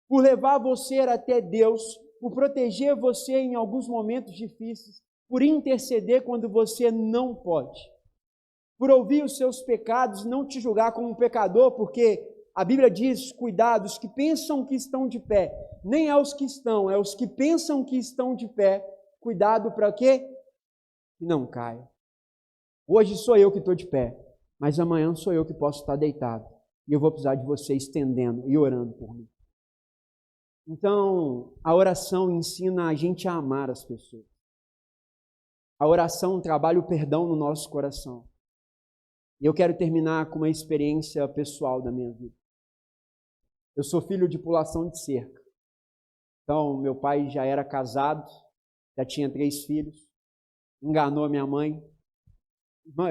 por levar você até Deus, por proteger você em alguns momentos difíceis, por interceder quando você não pode, por ouvir os seus pecados e não te julgar como um pecador, porque a Bíblia diz, cuidado, os que pensam que estão de pé, nem é os que estão, é os que pensam que estão de pé, cuidado para quê? Que não caia. Hoje sou eu que estou de pé, mas amanhã sou eu que posso estar deitado. E eu vou precisar de você estendendo e orando por mim. Então, a oração ensina a gente a amar as pessoas. A oração trabalha o perdão no nosso coração. E eu quero terminar com uma experiência pessoal da minha vida. Eu sou filho de pulação de cerca. Então, meu pai já era casado, já tinha 3 filhos, enganou a minha mãe.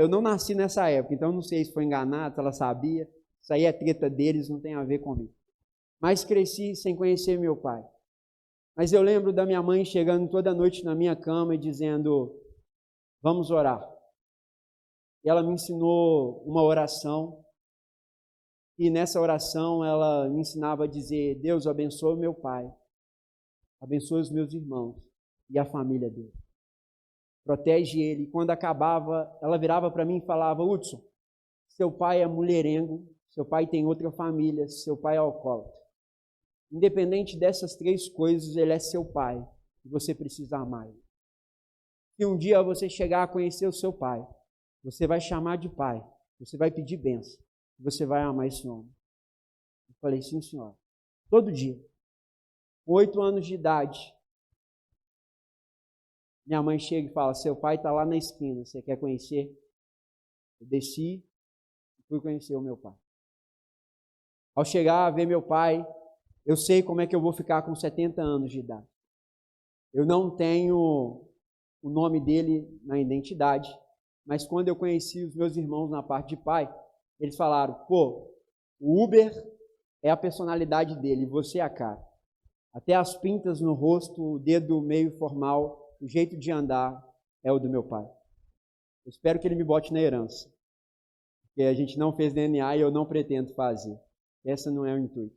Eu não nasci nessa época, então não sei se foi enganado, se ela sabia. Isso aí é treta deles, não tem a ver comigo. Mas cresci sem conhecer meu pai. Mas eu lembro da minha mãe chegando toda noite na minha cama e dizendo, vamos orar. E ela me ensinou uma oração. E nessa oração ela me ensinava a dizer, Deus abençoe o meu pai, abençoe os meus irmãos e a família dele. Protege ele. E quando acabava, ela virava para mim e falava, Hudson, seu pai é mulherengo, seu pai tem outra família, seu pai é alcoólatra. Independente dessas 3 coisas, ele é seu pai e você precisa amar ele. Se um dia você chegar a conhecer o seu pai, você vai chamar de pai, você vai pedir bênção, você vai amar esse homem. Eu falei, sim, senhora. Todo dia. Com 8 anos de idade, minha mãe chega e fala, seu pai está lá na esquina, você quer conhecer? Eu desci e fui conhecer o meu pai. Ao chegar a ver meu pai, eu sei como é que eu vou ficar com 70 anos de idade. Eu não tenho o nome dele na identidade, mas quando eu conheci os meus irmãos na parte de pai, eles falaram, pô, o Uber é a personalidade dele, você é a cara. Até as pintas no rosto, o dedo meio formal, o jeito de andar é o do meu pai. Eu espero que ele me bote na herança, porque a gente não fez DNA e eu não pretendo fazer. Essa não é o intuito.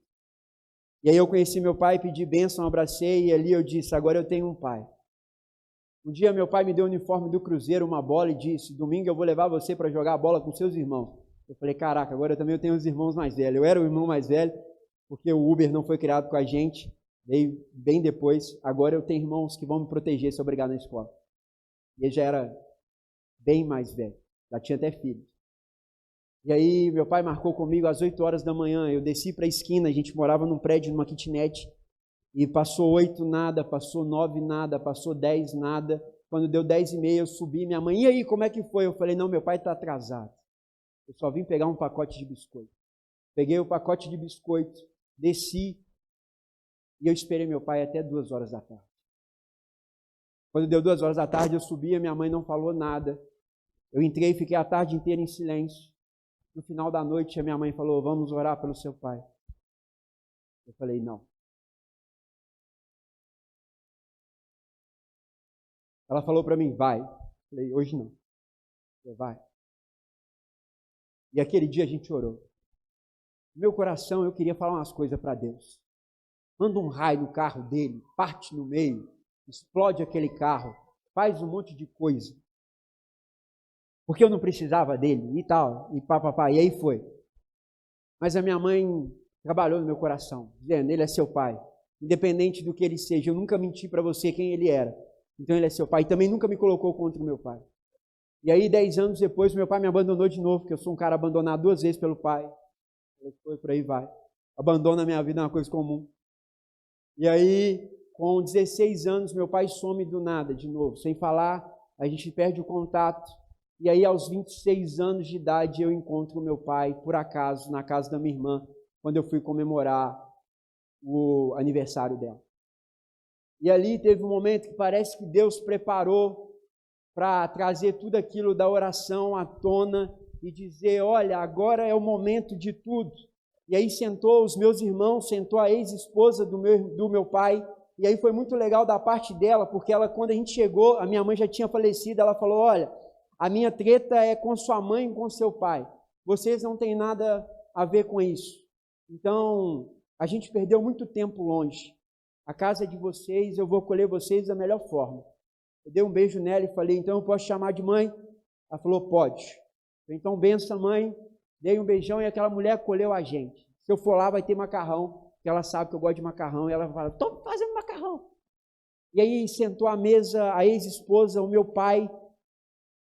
E aí eu conheci meu pai, pedi bênção, abracei e ali eu disse, agora eu tenho um pai. Um dia meu pai me deu o uniforme do Cruzeiro, uma bola e disse, domingo eu vou levar você para jogar a bola com seus irmãos. Eu falei, caraca, agora eu tenho os irmãos mais velhos. Eu era o irmão mais velho, porque o Uber não foi criado com a gente, veio bem depois. Agora eu tenho irmãos que vão me proteger se eu brigar na escola. E ele já era bem mais velho, já tinha até filhos. E aí meu pai marcou comigo às 8 horas da manhã, eu desci para a esquina, a gente morava num prédio, numa kitnet, e passou 8 nada, passou 9 nada, passou 10 nada, quando deu 10h30 eu subi, minha mãe, e aí, como é que foi? Eu falei, não, meu pai está atrasado, eu só vim pegar um pacote de biscoito. Peguei o pacote de biscoito, desci, e eu esperei meu pai até 2 horas da tarde. Quando deu 2 horas da tarde eu subi, a minha mãe não falou nada, Eu entrei e fiquei a tarde inteira em silêncio. No final da noite, a minha mãe falou, vamos orar pelo seu pai. Eu falei, não. Ela falou para mim, vai. Eu falei, hoje não. Eu falei, vai. E aquele dia a gente orou. No meu coração, eu queria falar umas coisas para Deus. Manda um raio no carro dele, parte no meio, explode aquele carro, faz um monte de coisa. Porque eu não precisava dele e tal, e papapá. E aí foi. Mas a minha mãe trabalhou no meu coração, dizendo, ele é seu pai. Independente do que ele seja, eu nunca menti para você quem ele era. Então ele é seu pai. E também nunca me colocou contra o meu pai. E aí, 10 anos depois, meu pai me abandonou de novo, porque eu sou um cara abandonado 2 vezes pelo pai. Foi por aí vai. Abandono a minha vida é uma coisa comum. E aí, com 16 anos, meu pai some do nada de novo. Sem falar, a gente perde o contato. E aí, aos 26 anos de idade, eu encontro o meu pai, por acaso, na casa da minha irmã, quando eu fui comemorar o aniversário dela. E ali teve um momento que parece que Deus preparou para trazer tudo aquilo da oração à tona e dizer, olha, agora é o momento de tudo. E aí sentou os meus irmãos, sentou a ex-esposa do meu pai, e aí foi muito legal da parte dela, porque ela, quando a gente chegou, a minha mãe já tinha falecido, ela falou, olha, a minha treta é com sua mãe e com seu pai. Vocês não têm nada a ver com isso. Então, a gente perdeu muito tempo longe. A casa é de vocês, eu vou acolher vocês da melhor forma. Eu dei um beijo nela e falei, então eu posso chamar de mãe? Ela falou, pode. Então, benção, mãe. Dei um beijão e aquela mulher acolheu a gente. Se eu for lá, vai ter macarrão, porque ela sabe que eu gosto de macarrão, e ela fala, estou fazendo macarrão. E aí sentou à mesa a ex-esposa, o meu pai,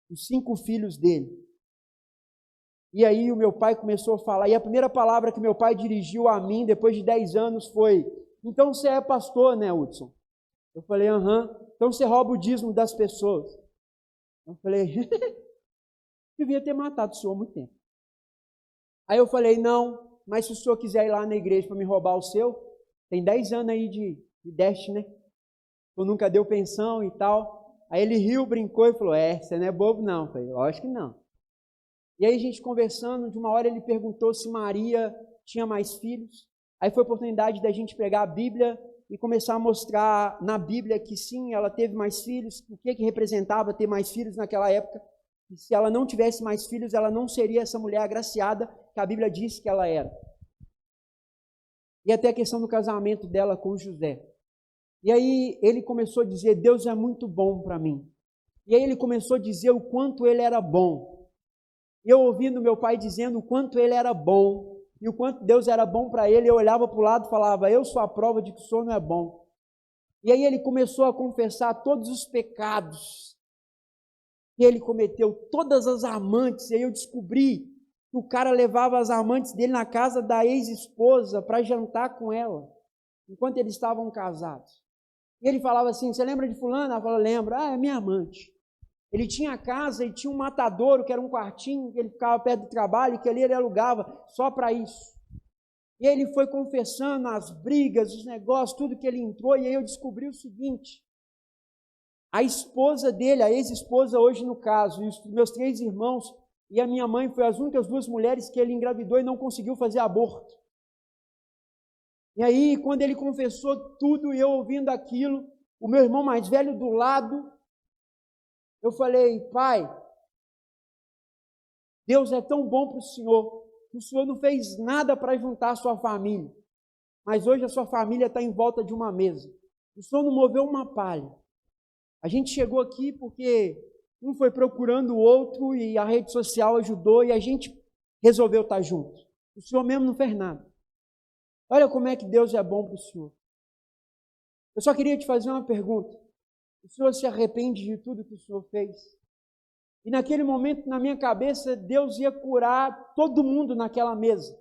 os 5 filhos dele. E aí o meu pai começou a falar, e a primeira palavra que meu pai dirigiu a mim, depois de 10 anos, foi, então você é pastor, né, Hudson? Eu falei, aham. Então você rouba o dízimo das pessoas. Eu falei, devia ter matado o senhor há muito tempo. Aí eu falei, não, mas se o senhor quiser ir lá na igreja para me roubar o seu, tem 10 anos aí de déficit, né? Tu nunca deu pensão e tal. Aí ele riu, brincou e falou, você não é bobo não. Eu falei, lógico que não. E aí a gente conversando, de uma hora ele perguntou se Maria tinha mais filhos. Aí foi a oportunidade da gente pegar a Bíblia e começar a mostrar na Bíblia que sim, ela teve mais filhos, o que representava ter mais filhos naquela época. E se ela não tivesse mais filhos, ela não seria essa mulher agraciada que a Bíblia disse que ela era. E até a questão do casamento dela com José. E aí ele começou a dizer, Deus é muito bom para mim. E aí ele começou a dizer o quanto ele era bom. E eu ouvindo meu pai dizendo o quanto ele era bom, e o quanto Deus era bom para ele, eu olhava para o lado e falava, eu sou a prova de que o senhor não é bom. E aí ele começou a confessar todos os pecados que ele cometeu, todas as amantes, e aí eu descobri que o cara levava as amantes dele na casa da ex-esposa para jantar com ela, enquanto eles estavam casados. E ele falava assim, você lembra de fulana? Ela falou, lembro. É minha amante. Ele tinha a casa e tinha um matadouro, que era um quartinho, que ele ficava perto do trabalho, e que ali ele alugava só para isso. E ele foi confessando as brigas, os negócios, tudo que ele entrou, e aí eu descobri o seguinte, a esposa dele, a ex-esposa hoje no caso, e os meus 3 irmãos, e a minha mãe, foi as únicas 2 mulheres que ele engravidou e não conseguiu fazer aborto. E aí, quando ele confessou tudo, e eu ouvindo aquilo, o meu irmão mais velho do lado, eu falei, pai, Deus é tão bom para o senhor, que o senhor não fez nada para juntar a sua família, mas hoje a sua família está em volta de uma mesa. O senhor não moveu uma palha. A gente chegou aqui porque um foi procurando o outro e a rede social ajudou e a gente resolveu estar junto. O senhor mesmo não fez nada. Olha como é que Deus é bom para o senhor. Eu só queria te fazer uma pergunta. O senhor se arrepende de tudo que o senhor fez? E naquele momento, na minha cabeça, Deus ia curar todo mundo naquela mesa.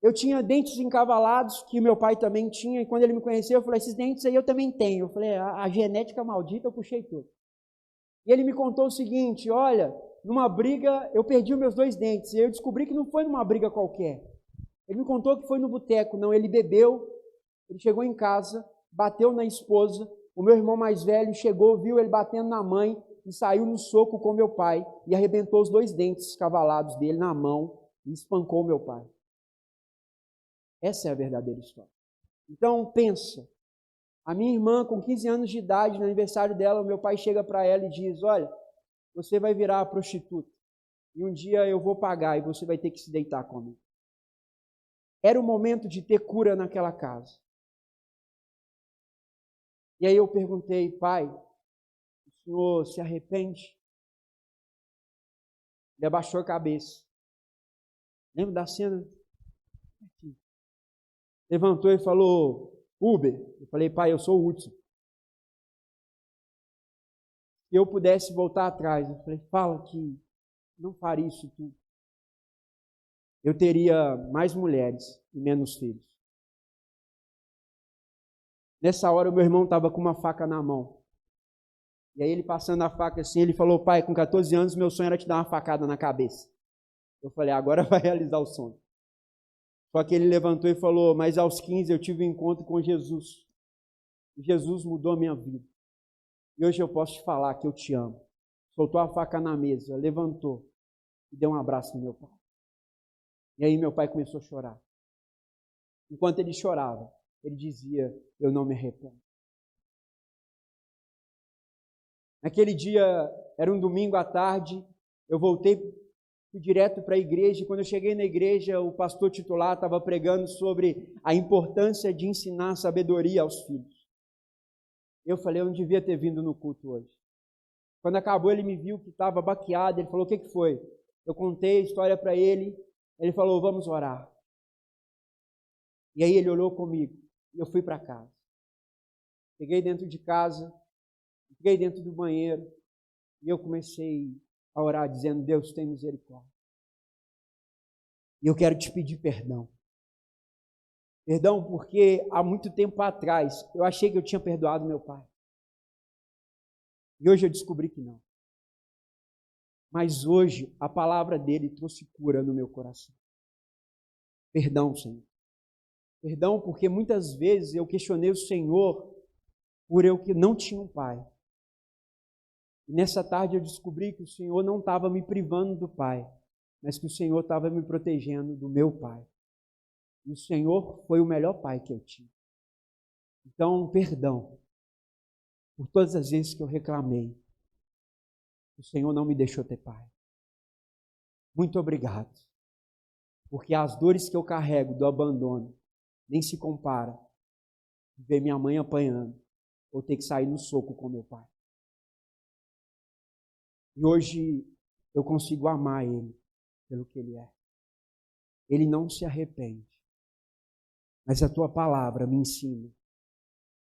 Eu tinha dentes encavalados, que meu pai também tinha, e quando ele me conheceu, eu falei, esses dentes aí eu também tenho. Eu falei, a genética maldita, eu puxei tudo. E ele me contou o seguinte, olha, numa briga, eu perdi os meus 2 dentes, e eu descobri que não foi numa briga qualquer. Ele me contou que foi no boteco, não, ele bebeu, ele chegou em casa, bateu na esposa, o meu irmão mais velho chegou, viu ele batendo na mãe, e saiu no soco com meu pai e arrebentou os 2 dentes cavalados dele na mão e espancou meu pai. Essa é a verdadeira história. Então, pensa. A minha irmã, com 15 anos de idade, no aniversário dela, o meu pai chega para ela e diz: olha, você vai virar prostituta e um dia eu vou pagar e você vai ter que se deitar comigo. Era o momento de ter cura naquela casa. E aí eu perguntei: pai, o senhor se arrepende? Ele abaixou a cabeça. Lembra da cena? Levantou e falou: Uber. Eu falei: pai, eu sou o Hudson. Se eu pudesse voltar atrás, eu falei: fala que não faria isso tudo. Eu teria mais mulheres e menos filhos. Nessa hora, o meu irmão estava com uma faca na mão. E aí ele passando a faca assim, ele falou: pai, com 14 anos, meu sonho era te dar uma facada na cabeça. Eu falei: agora vai realizar o sonho. Só que ele levantou e falou: mas aos 15 eu tive um encontro com Jesus. E Jesus mudou a minha vida. E hoje eu posso te falar que eu te amo. Soltou a faca na mesa, levantou e deu um abraço no meu pai. E aí meu pai começou a chorar. Enquanto ele chorava, ele dizia: eu não me arrependo. Naquele dia, era um domingo à tarde, eu voltei direto para a igreja, e quando eu cheguei na igreja, o pastor titular estava pregando sobre a importância de ensinar sabedoria aos filhos. Eu falei: eu não devia ter vindo no culto hoje. Quando acabou, ele me viu que estava baqueado, ele falou: o que foi? Eu contei a história para ele, ele falou: vamos orar. E aí ele olhou comigo, e eu fui para casa. Cheguei dentro de casa, fiquei dentro do banheiro, e eu comecei a orar dizendo: Deus, tem misericórdia. E eu quero te pedir perdão. Perdão porque há muito tempo atrás eu achei que eu tinha perdoado meu pai. E hoje eu descobri que não. Mas hoje a palavra dele trouxe cura no meu coração. Perdão, Senhor. Perdão porque muitas vezes eu questionei o Senhor por eu que não tinha um pai. E nessa tarde eu descobri que o Senhor não estava me privando do pai, mas que o Senhor estava me protegendo do meu pai. E o Senhor foi o melhor pai que eu tive. Então, perdão por todas as vezes que eu reclamei. O Senhor não me deixou ter pai. Muito obrigado. Porque as dores que eu carrego do abandono nem se compara de ver minha mãe apanhando ou ter que sair no soco com meu pai. E hoje eu consigo amar ele pelo que ele é. Ele não se arrepende. Mas a tua palavra me ensina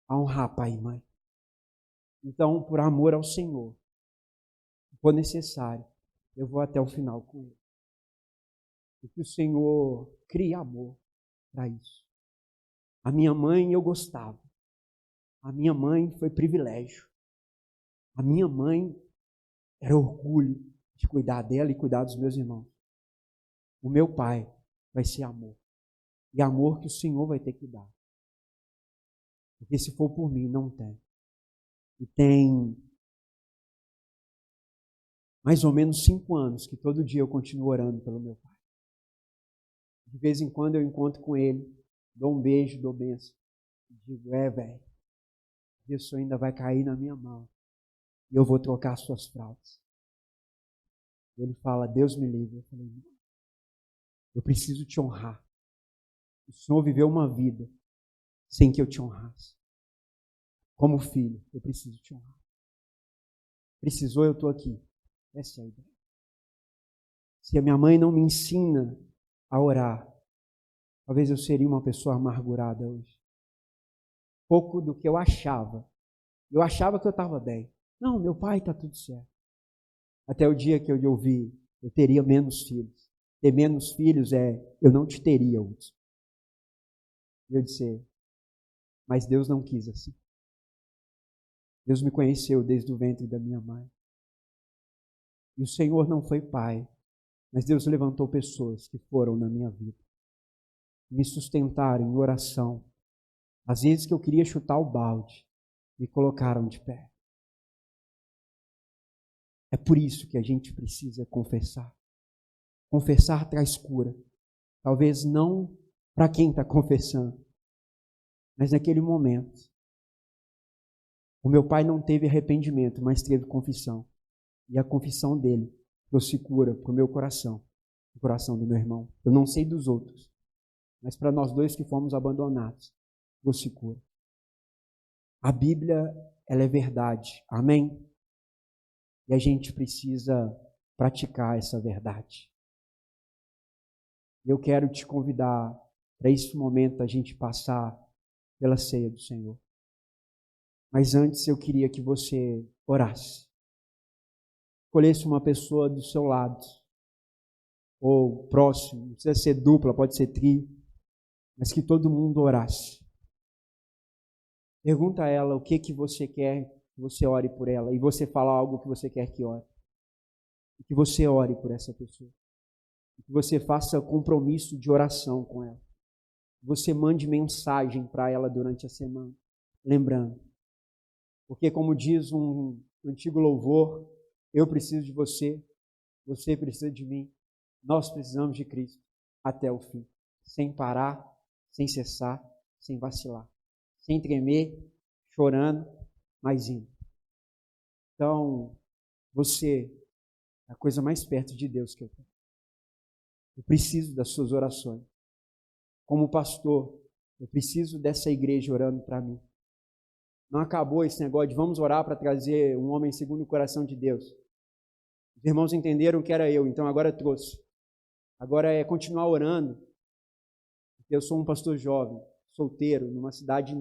a honrar pai e mãe. Então, por amor ao Senhor, se for necessário, eu vou até o final com ele. E que o Senhor crie amor para isso. A minha mãe eu gostava. A minha mãe foi privilégio. A minha mãe era orgulho de cuidar dela e cuidar dos meus irmãos. O meu pai vai ser amor. E amor que o Senhor vai ter que dar. Porque se for por mim, não tem. E tem mais ou menos 5 anos que todo dia eu continuo orando pelo meu pai. De vez em quando eu encontro com ele, dou um beijo, dou bênção. E digo: velho, isso ainda vai cair na minha mão. E eu vou trocar as suas fraldas. Ele fala: Deus me livre. Eu falei: não. Eu preciso te honrar. O Senhor viveu uma vida sem que eu te honrasse. Como filho, eu preciso te honrar. Precisou, eu estou aqui. Essa é a ideia. Se a minha mãe não me ensina a orar, talvez eu seria uma pessoa amargurada hoje. Pouco do que eu achava. Eu achava que eu estava bem. Não, meu pai está tudo certo. Até o dia que eu ouvi: eu teria menos filhos. Ter menos filhos eu não te teria, Hudson. E eu disse: mas Deus não quis assim. Deus me conheceu desde o ventre da minha mãe. E o Senhor não foi pai, mas Deus levantou pessoas que foram na minha vida. Me sustentaram em oração. Às vezes que eu queria chutar o balde, me colocaram de pé. É por isso que a gente precisa confessar. Confessar traz cura. Talvez não para quem está confessando, mas naquele momento. O meu pai não teve arrependimento, mas teve confissão. E a confissão dele trouxe cura para o meu coração, o coração do meu irmão. Eu não sei dos outros, mas para nós dois que fomos abandonados, trouxe cura. A Bíblia, ela é verdade. Amém? E a gente precisa praticar essa verdade. Eu quero te convidar para esse momento a gente passar pela ceia do Senhor. Mas antes eu queria que você orasse. Escolhesse uma pessoa do seu lado, ou próximo, não precisa ser dupla, pode ser tri, mas que todo mundo orasse. Pergunta a ela o que você quer que você ore por ela, e você fala algo que você quer que ore. E que você ore por essa pessoa. E que você faça compromisso de oração com ela. Que você mande mensagem para ela durante a semana, lembrando. Porque como diz um antigo louvor, eu preciso de você, você precisa de mim, nós precisamos de Cristo até o fim. Sem parar, sem cessar, sem vacilar. Sem tremer, chorando, mas indo. Então, você é a coisa mais perto de Deus que eu tenho. Eu preciso das suas orações. Como pastor, eu preciso dessa igreja orando para mim. Não acabou esse negócio de vamos orar para trazer um homem segundo o coração de Deus. Os irmãos entenderam que era eu, então agora eu trouxe. Agora é continuar orando. Eu sou um pastor jovem, solteiro, numa cidade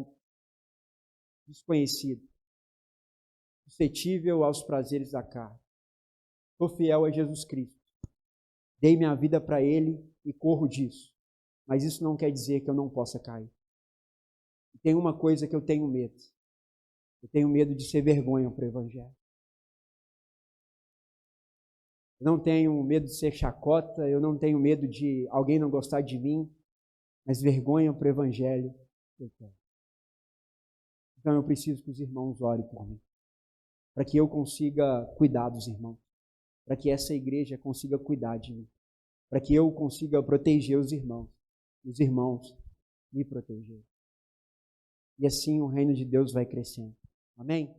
desconhecida, suscetível aos prazeres da carne. Sou fiel a Jesus Cristo. Dei minha vida para Ele e corro disso. Mas isso não quer dizer que eu não possa cair. E tem uma coisa que eu tenho medo. Eu tenho medo de ser vergonha para o Evangelho. Eu não tenho medo de ser chacota, eu não tenho medo de alguém não gostar de mim, mas vergonha para o Evangelho eu tenho. Então eu preciso que os irmãos orem por mim, para que eu consiga cuidar dos irmãos, para que essa igreja consiga cuidar de mim, para que eu consiga proteger os irmãos me protegerem. E assim o reino de Deus vai crescendo. Amém?